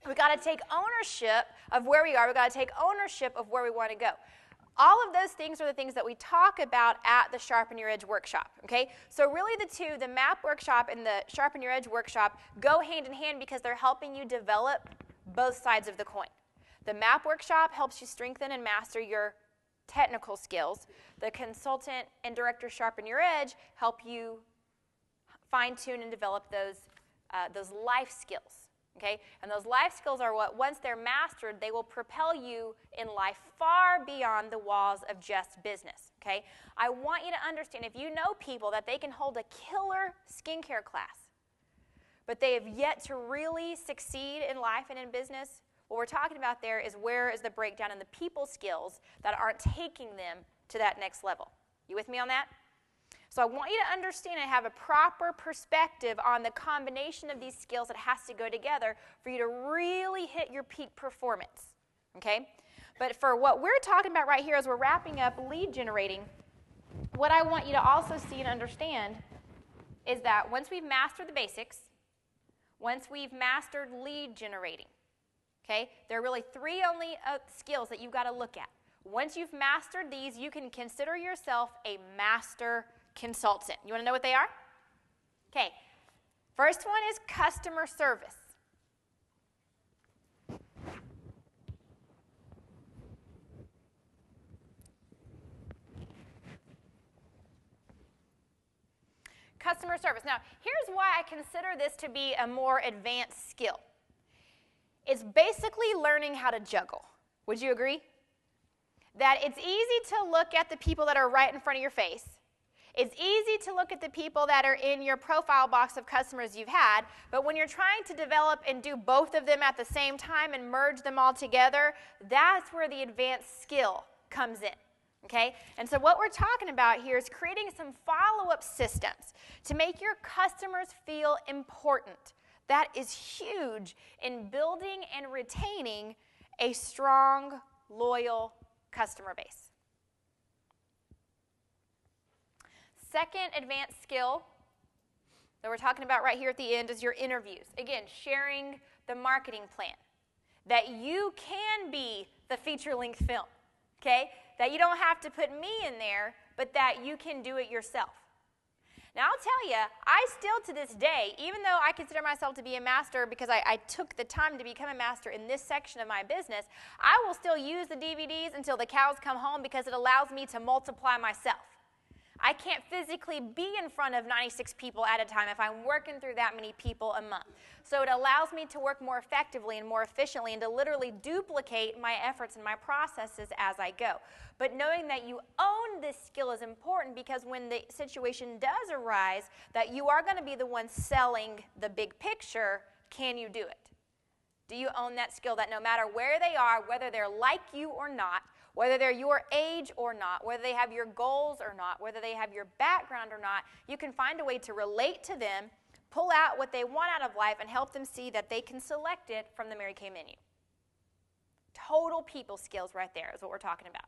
We got to take ownership of where we are. We got to take ownership of where we want to go. All of those things are the things that we talk about at the Sharpen Your Edge workshop, okay? So really the two, the MAP workshop and the Sharpen Your Edge workshop, go hand in hand because they're helping you develop both sides of the coin. The MAP workshop helps you strengthen and master your technical skills. The consultant and director Sharpen Your Edge help you fine-tune and develop those life skills. Okay? And those life skills are what, once they're mastered, they will propel you in life far beyond the walls of just business. Okay? I want you to understand, if you know people that they can hold a killer skincare class, but they have yet to really succeed in life and in business, what we're talking about there is where is the breakdown in the people skills that aren't taking them to that next level. You with me on that? So I want you to understand and have a proper perspective on the combination of these skills that has to go together for you to really hit your peak performance, okay? But for what we're talking about right here as we're wrapping up lead generating, what I want you to also see and understand is that once we've mastered the basics, once we've mastered lead generating, okay, there are really three only skills that you've got to look at. Once you've mastered these, you can consider yourself a master consultant. You want to know what they are? Okay. First one is customer service. Customer service. Now, here's why I consider this to be a more advanced skill. It's basically learning how to juggle. Would you agree? That it's easy to look at the people that are right in front of your face. It's easy to look at the people that are in your profile box of customers you've had, but when you're trying to develop and do both of them at the same time and merge them all together, that's where the advanced skill comes in, okay? And so what we're talking about here is creating some follow-up systems to make your customers feel important. That is huge in building and retaining a strong, loyal customer base. Second advanced skill that we're talking about right here at the end is your interviews. Again, sharing the marketing plan. That you can be the feature-length film, okay? That you don't have to put me in there, but that you can do it yourself. Now, I'll tell you, I still to this day, even though I consider myself to be a master because I took the time to become a master in this section of my business, I will still use the DVDs until the cows come home because it allows me to multiply myself. I can't physically be in front of 96 people at a time if I'm working through that many people a month. So it allows me to work more effectively and more efficiently and to literally duplicate my efforts and my processes as I go. But knowing that you own this skill is important because when the situation does arise that you are going to be the one selling the big picture, can you do it? Do you own that skill that no matter where they are, whether they're like you or not, whether they're your age or not, whether they have your goals or not, whether they have your background or not, you can find a way to relate to them, pull out what they want out of life, and help them see that they can select it from the Mary Kay menu. Total people skills right there is what we're talking about.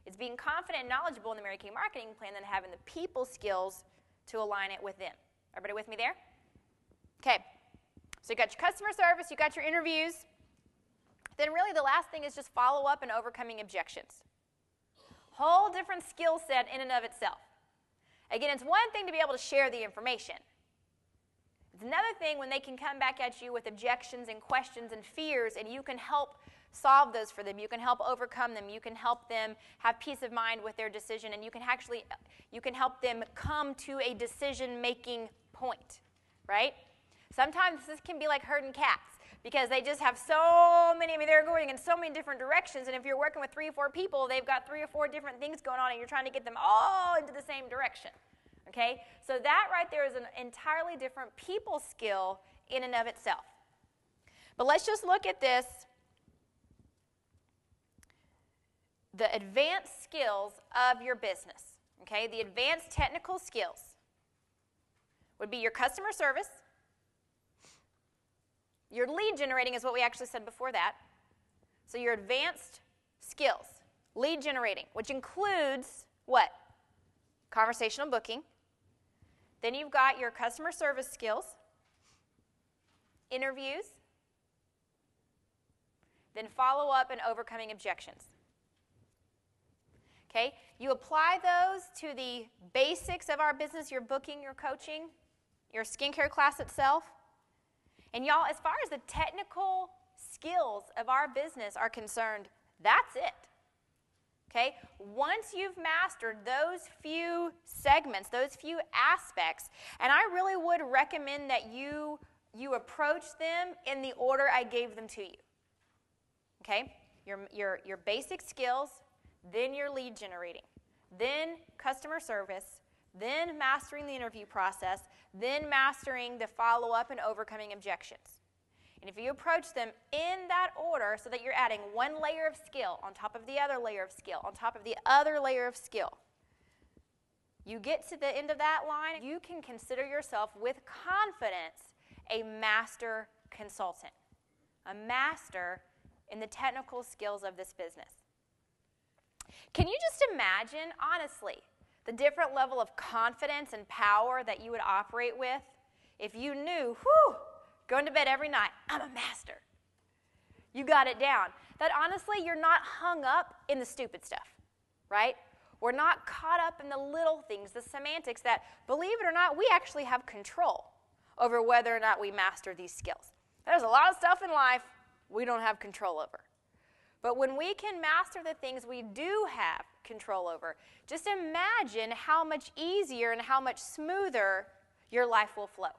It's being confident and knowledgeable in the Mary Kay marketing plan and having the people skills to align it with them. Everybody with me there? Okay. So you got your customer service, you got your interviews. Then really the last thing is just follow up and overcoming objections. Whole different skill set in and of itself. Again, it's one thing to be able to share the information. It's another thing when they can come back at you with objections and questions and fears and you can help solve those for them. You can help overcome them. You can help them have peace of mind with their decision and you can help them come to a decision-making point, right? Sometimes this can be like herding cats. Because they just have so many, they're going in so many different directions, and if you're working with 3 or 4 people, they've got 3 or 4 different things going on, and you're trying to get them all into the same direction, okay? So that right there is an entirely different people skill in and of itself. But let's just look at this. The advanced skills of your business, okay? The advanced technical skills would be your customer service. Your lead generating is what we actually said before that. So your advanced skills, lead generating, which includes what? Conversational booking. Then you've got your customer service skills, interviews, then follow up and overcoming objections. Okay? You apply those to the basics of our business, your booking, your coaching, your skincare class itself. And y'all, as far as the technical skills of our business are concerned, that's it. Okay? Once you've mastered those few segments, those few aspects, and I really would recommend that you approach them in the order I gave them to you. Okay? Your basic skills, then your lead generating, then customer service, then mastering the interview process, then mastering the follow-up and overcoming objections. And if you approach them in that order so that you're adding one layer of skill on top of the other layer of skill, on top of the other layer of skill, you get to the end of that line, you can consider yourself with confidence a master consultant, a master in the technical skills of this business. Can you just imagine, honestly, the different level of confidence and power that you would operate with if you knew, going to bed every night, I'm a master. You got it down. That honestly, you're not hung up in the stupid stuff, right? We're not caught up in the little things, the semantics that, believe it or not, we actually have control over whether or not we master these skills. There's a lot of stuff in life we don't have control over. But when we can master the things we do have control over, just imagine how much easier and how much smoother your life will flow.